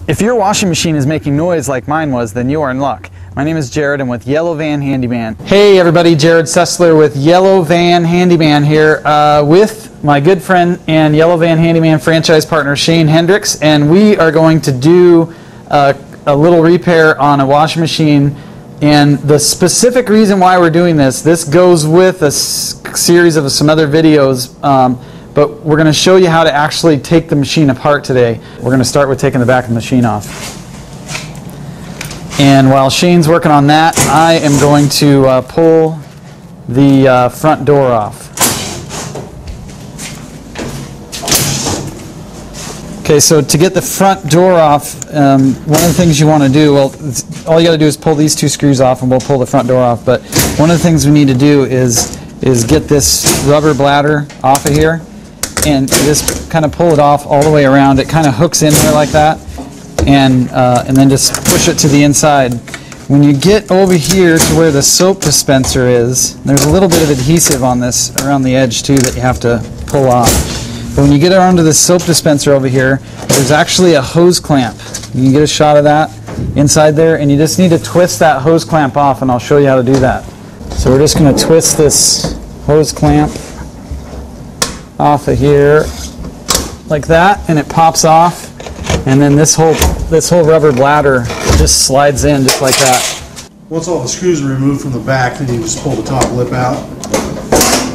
If your washing machine is making noise like mine was, then you are in luck. My name is Jared. I'm with Yellow Van Handyman. Hey everybody, Jared Sessler with Yellow Van Handyman here with my good friend and Yellow Van Handyman franchise partner Shane Hendricks, and we are going to do a little repair on a washing machine. And the specific reason why we're doing this goes with a series of some other videos, but we're going to show you how to actually take the machine apart today. We're going to start with taking the back of the machine off. And while Shane's working on that, I am going to pull the front door off. Okay, so to get the front door off, one of the things you want to do, well, all you got to do is pull these two screws off and we'll pull the front door off. But one of the things we need to do is get this rubber bladder off of here and just kind of pull it off all the way around. It kind of hooks in there like that, and then just push it to the inside. When you get over here to where the soap dispenser is, there's a little bit of adhesive on this around the edge too that you have to pull off. But when you get around to the soap dispenser over here, there's actually a hose clamp. You can get a shot of that inside there, and you just need to twist that hose clamp off, and I'll show you how to do that. So we're just going to twist this hose clamp off of here like that, and it pops off, and then this whole rubber bladder just slides in just like that. Once all the screws are removed from the back, then you just pull the top lip out,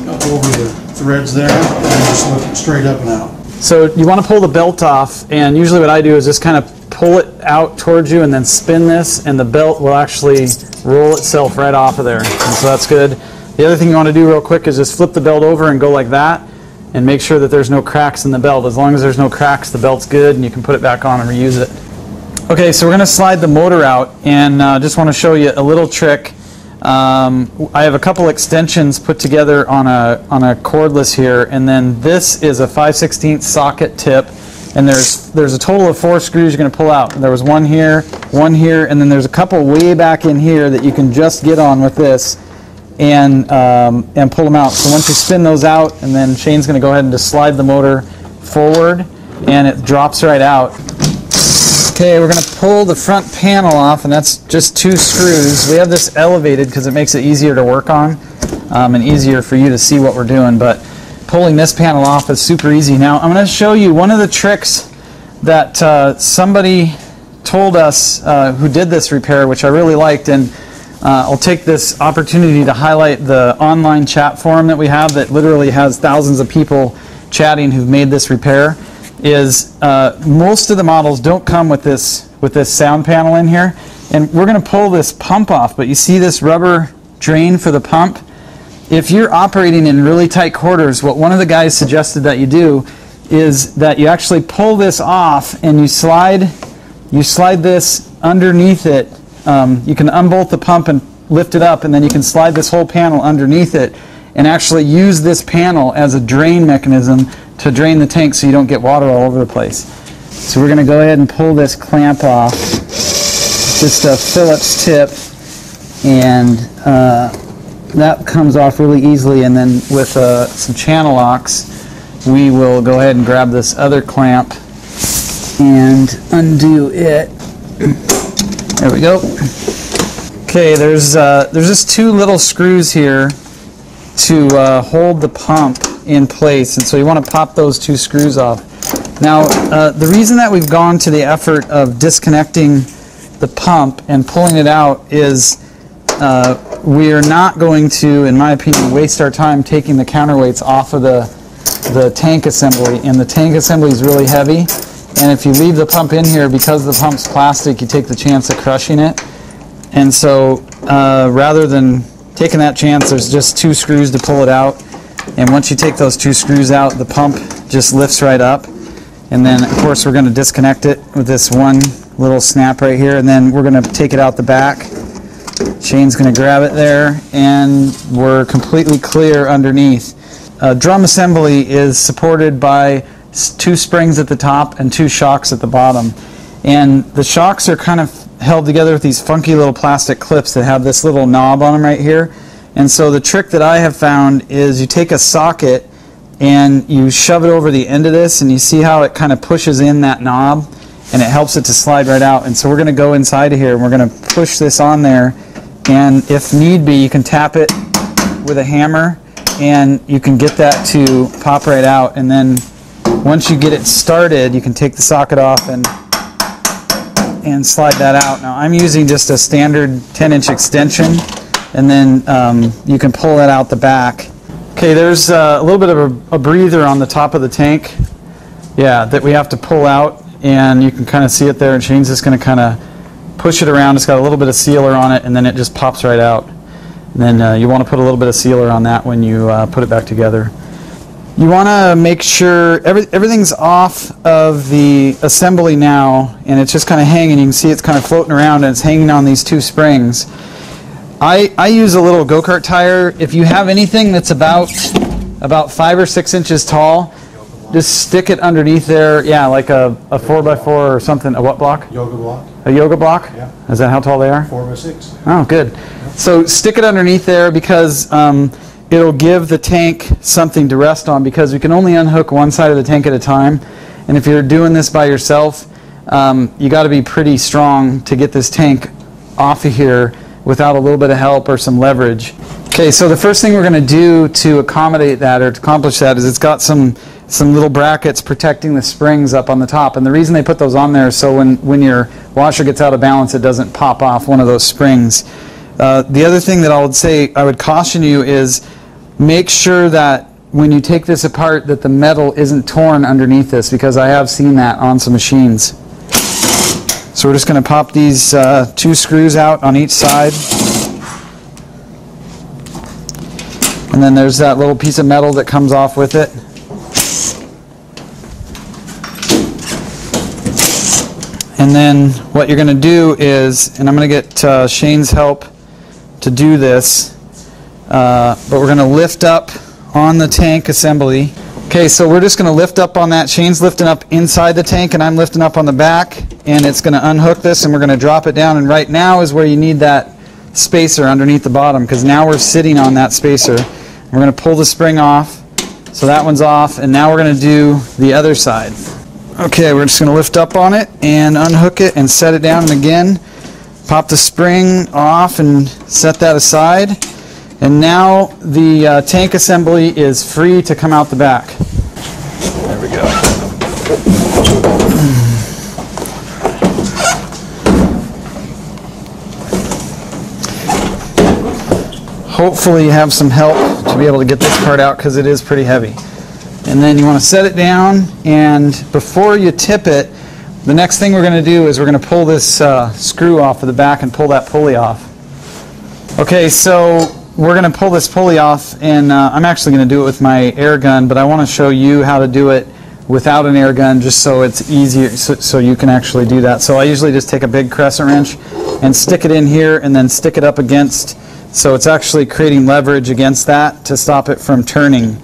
up over the threads there, and then just lift it straight up and out. So you want to pull the belt off, and usually what I do is just kind of pull it out towards you and then spin this, and the belt will actually roll itself right off of there, and so that's good. The other thing you want to do real quick is just flip the belt over and go like that, and make sure that there's no cracks in the belt. As long as there's no cracks, the belt's good, and you can put it back on and reuse it. Okay, so we're going to slide the motor out, and just want to show you a little trick. I have a couple extensions put together on a cordless here, and then this is a 5/16 socket tip, and there's a total of 4 screws you're going to pull out. There was one here, and then there's a couple way back in here that you can just get on with this and pull them out. So once you spin those out, and then Shane's going to go ahead and just slide the motor forward, and it drops right out. Okay, we're going to pull the front panel off, and that's just 2 screws. We have this elevated because it makes it easier to work on and easier for you to see what we're doing, but pulling this panel off is super easy. Now I'm going to show you one of the tricks that somebody told us who did this repair, which I really liked, and I'll take this opportunity to highlight the online chat forum that we have that literally has thousands of people chatting who've made this repair. Is most of the models don't come with this sound panel in here, and we're going to pull this pump off, but you see this rubber drain for the pump? If you're operating in really tight quarters, what one of the guys suggested that you do is that you actually pull this off and you slide this underneath it. You can unbolt the pump and lift it up, and then you can slide this whole panel underneath it and actually use this panel as a drain mechanism to drain the tank so you don't get water all over the place. So we're going to go ahead and pull this clamp off. Just a Phillips tip, and that comes off really easily, and then with some channel locks we will go ahead and grab this other clamp and undo it. There we go. Okay, there's just 2 little screws here to hold the pump in place, and so you want to pop those 2 screws off. Now the reason that we've gone to the effort of disconnecting the pump and pulling it out is we are not going to, in my opinion, waste our time taking the counterweights off of the tank assembly, and the tank assembly is really heavy, and if you leave the pump in here, because the pump's plastic, you take the chance of crushing it. And so rather than taking that chance, there's just 2 screws to pull it out. And once you take those 2 screws out, the pump just lifts right up. And then, of course, we're going to disconnect it with this one little snap right here. And then we're going to take it out the back. Shane's going to grab it there, and we're completely clear underneath. Drum assembly is supported by 2 springs at the top and 2 shocks at the bottom. And the shocks are kind of held together with these funky little plastic clips that have this little knob on them right here. And so the trick that I have found is you take a socket and you shove it over the end of this, and you see how it kind of pushes in that knob, and it helps it to slide right out. And so we're going to go inside of here and we're going to push this on there, and if need be you can tap it with a hammer and you can get that to pop right out. And then once you get it started, you can take the socket off and slide that out. Now I'm using just a standard 10-inch extension, and then you can pull that out the back. Okay, there's a little bit of a breather on the top of the tank, yeah, that we have to pull out, and you can kind of see it there, and Shane's just going to kind of push it around. It's got a little bit of sealer on it, and then it just pops right out. And then you want to put a little bit of sealer on that when you put it back together. You want to make sure everything's off of the assembly now, and it's just kind of hanging. You can see it's kind of floating around, and it's hanging on these two springs. I use a little go-kart tire. If you have anything that's about 5 or 6 inches tall, just stick it underneath there. Yeah, like a 4x4 or something. A what block? Yoga block. A yoga block? Yeah. Is that how tall they are? 4x6. Oh, good. Yeah. So stick it underneath there, because it'll give the tank something to rest on, because we can only unhook one side of the tank at a time. And if you're doing this by yourself, you got to be pretty strong to get this tank off of here without a little bit of help or some leverage. Okay, so the first thing we're going to do to accommodate that, or to accomplish that, is it's got some little brackets protecting the springs up on the top. And the reason they put those on there is so when your washer gets out of balance, it doesn't pop off one of those springs. The other thing that I would caution you is make sure that when you take this apart that the metal isn't torn underneath this, because I have seen that on some machines. So we're just going to pop these 2 screws out on each side. And then there's that little piece of metal that comes off with it. And then what you're going to do is, and I'm going to get Shane's help to do this, but we're going to lift up on the tank assembly. Okay, so we're just going to lift up on that. Shane's lifting up inside the tank, and I'm lifting up on the back, and it's going to unhook this, and we're going to drop it down. And right now is where you need that spacer underneath the bottom, because now we're sitting on that spacer. We're going to pull the spring off, so that one's off, and now we're going to do the other side. Okay, we're just going to lift up on it and unhook it and set it down, and again pop the spring off and set that aside. And now the tank assembly is free to come out the back. There we go. Hopefully you have some help to be able to get this part out, because it is pretty heavy. And then you want to set it down, and before you tip it, the next thing we're going to do is we're going to pull this screw off of the back and pull that pulley off. Okay, so we're going to pull this pulley off, and I'm actually going to do it with my air gun, but I want to show you how to do it without an air gun, just so it's easier, so you can actually do that. So I usually just take a big crescent wrench and stick it in here, and then stick it up against, so it's actually creating leverage against that to stop it from turning.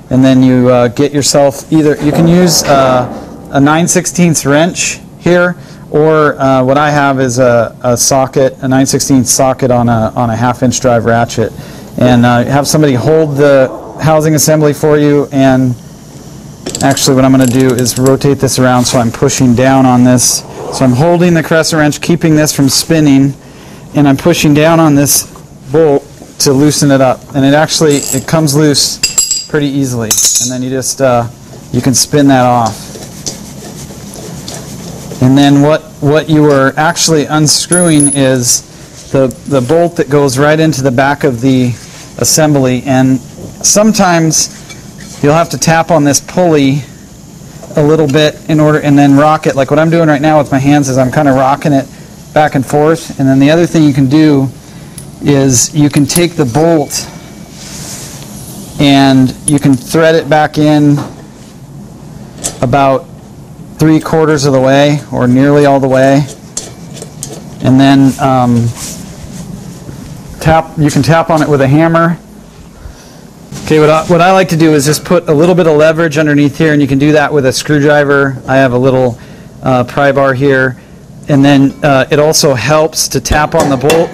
And then you get yourself either, you can use a 9/16 wrench here, or what I have is a socket, a 9/16 socket on a 1/2-inch drive ratchet, and have somebody hold the housing assembly for you. And actually what I'm going to do is rotate this around so I'm pushing down on this. So I'm holding the crescent wrench, keeping this from spinning, and I'm pushing down on this bolt to loosen it up. And it comes loose pretty easily, and then you just you can spin that off. And then what you are actually unscrewing is the bolt that goes right into the back of the assembly. And sometimes you'll have to tap on this pulley a little bit in order, and then rock it. Like what I'm doing right now with my hands is I'm kind of rocking it back and forth. And then the other thing you can do is you can take the bolt and you can thread it back in about 3/4 of the way, or nearly all the way, and then you can tap on it with a hammer. Okay, what I like to do is just put a little bit of leverage underneath here, and you can do that with a screwdriver. I have a little pry bar here, and then it also helps to tap on the bolt.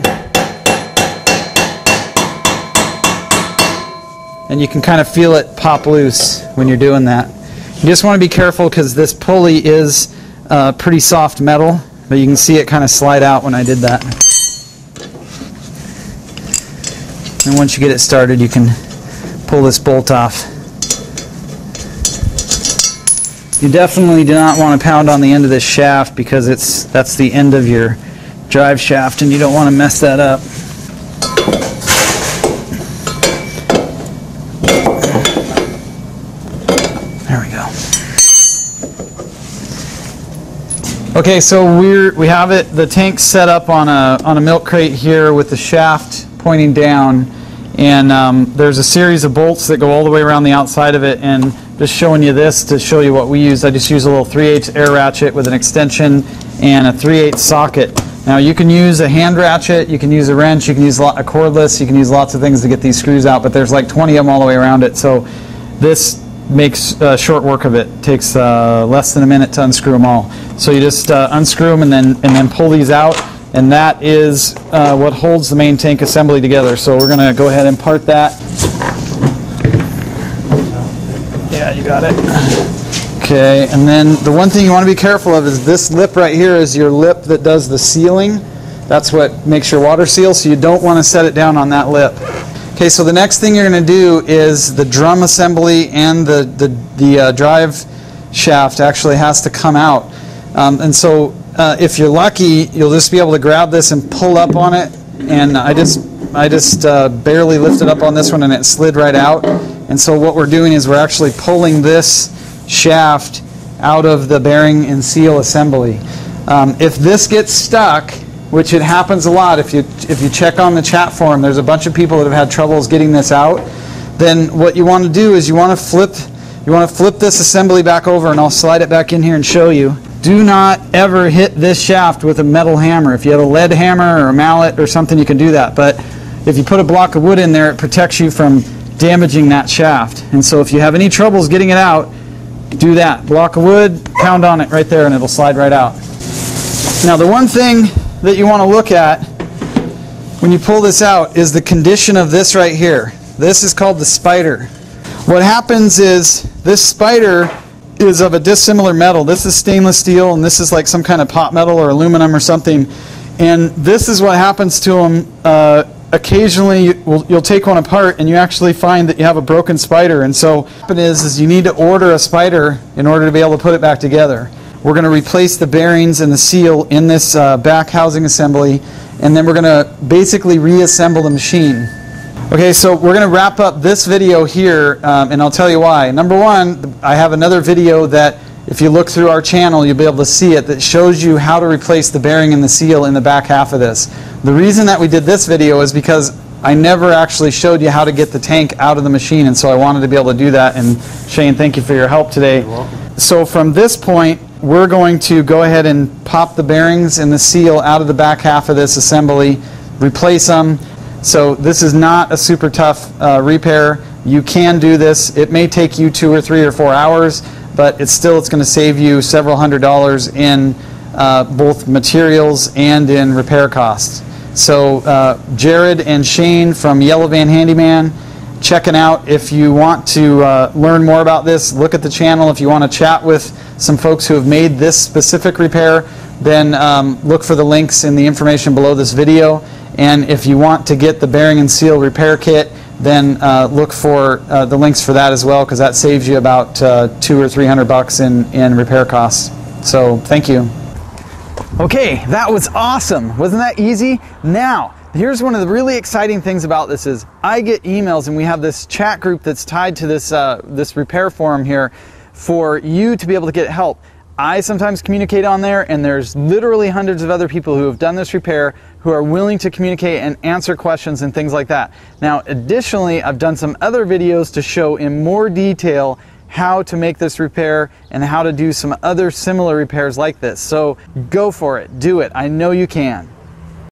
And you can kind of feel it pop loose when you're doing that. You just want to be careful, because this pulley is pretty soft metal, but you can see it kind of slide out when I did that. And once you get it started, you can pull this bolt off. You definitely do not want to pound on the end of this shaft because that's the end of your drive shaft and you don't want to mess that up. There we go. Okay, so we have it, the tank set up on a milk crate here with the shaft pointing down, and there's a series of bolts that go all the way around the outside of it, and just showing you this to show you what we use. I just use a little 3/8 air ratchet with an extension and a 3/8 socket. Now you can use a hand ratchet, you can use a wrench, you can use a cordless, you can use lots of things to get these screws out, but there's like 20 of them all the way around it, so this makes short work of it. It takes less than a minute to unscrew them all. So you just unscrew them and then pull these out, and that is what holds the main tank assembly together. So we're going to go ahead and part that. Yeah, you got it. Okay, and then the one thing you want to be careful of is this lip right here is your lip that does the sealing. That's what makes your water seal, so you don't want to set it down on that lip. Okay, so the next thing you're going to do is the drum assembly and the drive shaft actually has to come out. And so if you're lucky, you'll just be able to grab this and pull up on it. And I just barely lifted up on this one and it slid right out. And so what we're doing is we're actually pulling this shaft out of the bearing and seal assembly. If this gets stuck, which it happens a lot, if you check on the chat forum, there's a bunch of people that have had troubles getting this out, then what you want to do is you want to flip this assembly back over, and I'll slide it back in here and show you. Do not ever hit this shaft with a metal hammer. If you have a lead hammer or a mallet or something, you can do that, but if you put a block of wood in there, it protects you from damaging that shaft. And so if you have any troubles getting it out, do that. Block of wood, pound on it right there, and it'll slide right out. Now the one thing that you want to look at when you pull this out is the condition of this right here. This is called the spider. What happens is this spider is of a dissimilar metal. This is stainless steel and this is like some kind of pot metal or aluminum or something. And this is what happens to them. Occasionally you'll take one apart and you actually find that you have a broken spider. And so what happens is you need to order a spider in order to be able to put it back together. We're going to replace the bearings and the seal in this back housing assembly, and then we're going to basically reassemble the machine. Okay, so we're going to wrap up this video here, and I'll tell you why. Number one, I have another video that if you look through our channel, you'll be able to see it, that shows you how to replace the bearing and the seal in the back half of this. The reason that we did this video is because I never actually showed you how to get the tank out of the machine, and so I wanted to be able to do that. And Shane, thank you for your help today. You're welcome. So from this point, we're going to go ahead and pop the bearings and the seal out of the back half of this assembly, replace them. So this is not a super tough repair. You can do this. It may take you 2 or 3 or 4 hours, but it's going to save you several $100s in both materials and in repair costs. So Jared and Shane from Yellow Van Handyman, checking out. If you want to learn more about this, look at the channel. If you want to chat with some folks who have made this specific repair, then look for the links in the information below this video. And if you want to get the bearing and seal repair kit, then look for the links for that as well, because that saves you about $200 or $300 in repair costs. So thank you. Okay, that was awesome. Wasn't that easy? Now, here's one of the really exciting things about this is I get emails, and we have this chat group that's tied to this, this repair forum here for you to be able to get help. I sometimes communicate on there, and there's literally hundreds of other people who have done this repair who are willing to communicate and answer questions and things like that. Now, additionally, I've done some other videos to show in more detail how to make this repair and how to do some other similar repairs like this. So go for it, do it. I know you can.